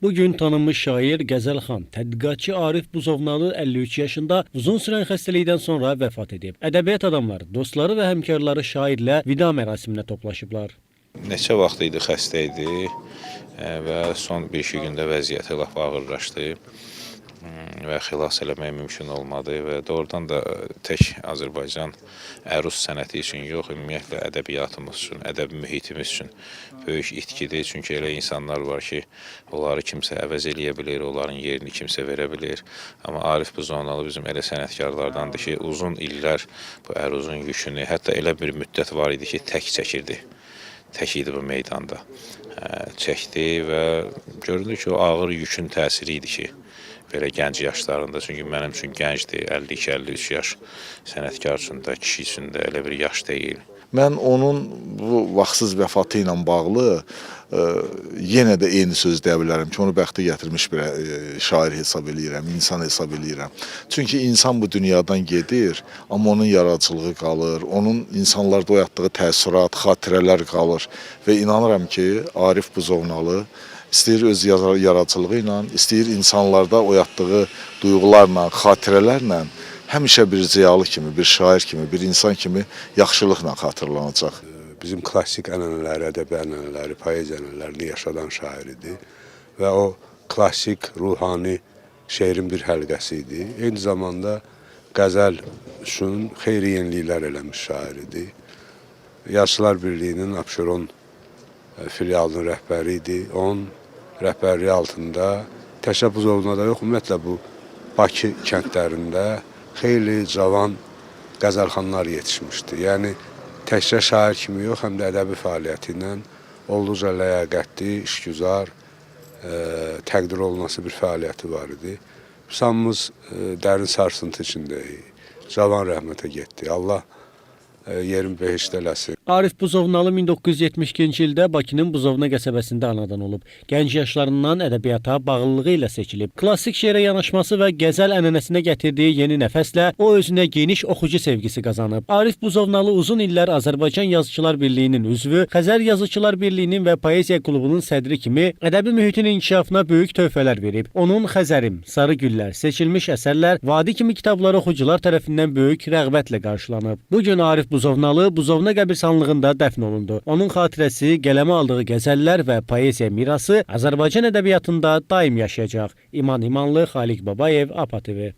Bugün tanınmış şair Qəzəlxan, tədqiqatçı Arif Buzovnalı 53 yaşında uzun sürən xəstəlikdən sonra vəfat edib. Ədəbiyyat adamları, dostları və həmkarları şairlə vida mərasiminə toplaşıblar. Neçə vaxt idi xəstə idi və son bir-iki gündə vəziyyəti lap ağırlaşdı və xilas eləmək mümkün olmadı və doğrudan da tək Azərbaycan əruz sənəti üçün yox, ümumiyyətlə ədəbiyyatımız üçün, ədəbi mühitimiz üçün böyük itkidir. Çünki elə insanlar var ki, onları kimsə əvəz eləyə bilir, onların yerini kimsə verə bilir. Amma Arif Buzovnalı bizim elə sənətkarlardandır ki, uzun illər bu əruzun yükünü, hətta elə bir müddət var idi ki, tək çəkirdi. Tək idi bu meydanda. Çəkdi və göründü ki, o ağır yükün təsiri idi ki, belə gənc yaşlarında, çünki mənim üçün gəncdir, 52-53 yaş, sənətkar üçün də, kişi üçün də elə bir yaş deyil. Mən onun bu vaxtsız vəfatı ilə bağlı yenə də eyni söz deyə bilərəm ki, onu bəxtə gətirmiş bir şair hesab eləyirəm, insan hesab eləyirəm. Çünki insan bu dünyadan gedir, amma onun yaradıcılığı qalır, onun insanlarda oyatdığı təəssürat, xatirələr qalır və inanıram ki, Arif Buzovnalı istəyir öz yaradıcılığı ilə, istəyir insanlarda oyatdığı duyğularla, xatirələrlə həmişə bir ziyalı kimi, bir şair kimi, bir insan kimi yaxşılıqla xatırlanacaq. Bizim klassik ənənələri, ədəbi ənənələri, poeziya ənənələrini yaşadan şair idi və o klassik, ruhani şeirin bir həlqəsi idi. Eyni zamanda qəzəl üçün xeyri yeniliklər eləmiş şair idi. Yaşlılar Birliyinin Abşeron filialının rəhbəri idi. Onun rəhbərliyi altında təkcə Buzovnada yox, ümumiyyətlə bu Bakı kəndlərində xeyli cavan qəzəlxanlar yetişmişdi. Yəni, təkcə şair kimi yox, həm də ədəbi fəaliyyəti ilə olduqca ləyaqətli, işgüzar, təqdir olunması bir fəaliyyəti var idi. Hamımız dərin sarsıntı içindəyik. Cavan rəhmətə getdi. Allah yerin behişt eləsin. Arif Buzovnalı 1972-ci ildə Bakının Buzovna qəsəbəsində anadan olub. Gənc yaşlarından ədəbiyyata bağlılığı ilə seçilib. Klassik şeirə yanaşması və qəzəl ənənəsinə gətirdiyi yeni nəfəslə o özünə geniş oxucu sevgisi qazanıb. Arif Buzovnalı uzun illər Azərbaycan Yazıçılar Birliyinin üzvü, Xəzər Yazıçılar Birliyinin və Poeziya Klubunun sədri kimi ədəbi mühitin inkişafına böyük töhfələr verib. Onun Xəzərim, Sarı Güllər, seçilmiş əsərlər, Vadi kimi kitabları oxucular tərəfindən böyük rəğbətlə qarşılanıb. Bugün Arif Buzovnalı Buzovna qəbirstanlığında dəfn olundu. Onun xatirəsi, qələmə aldığı qəzəllər və poeziya mirası Azərbaycan ədəbiyyatında daim yaşayacaq. İman İmanlı, Xaliq Babayev, APA TV.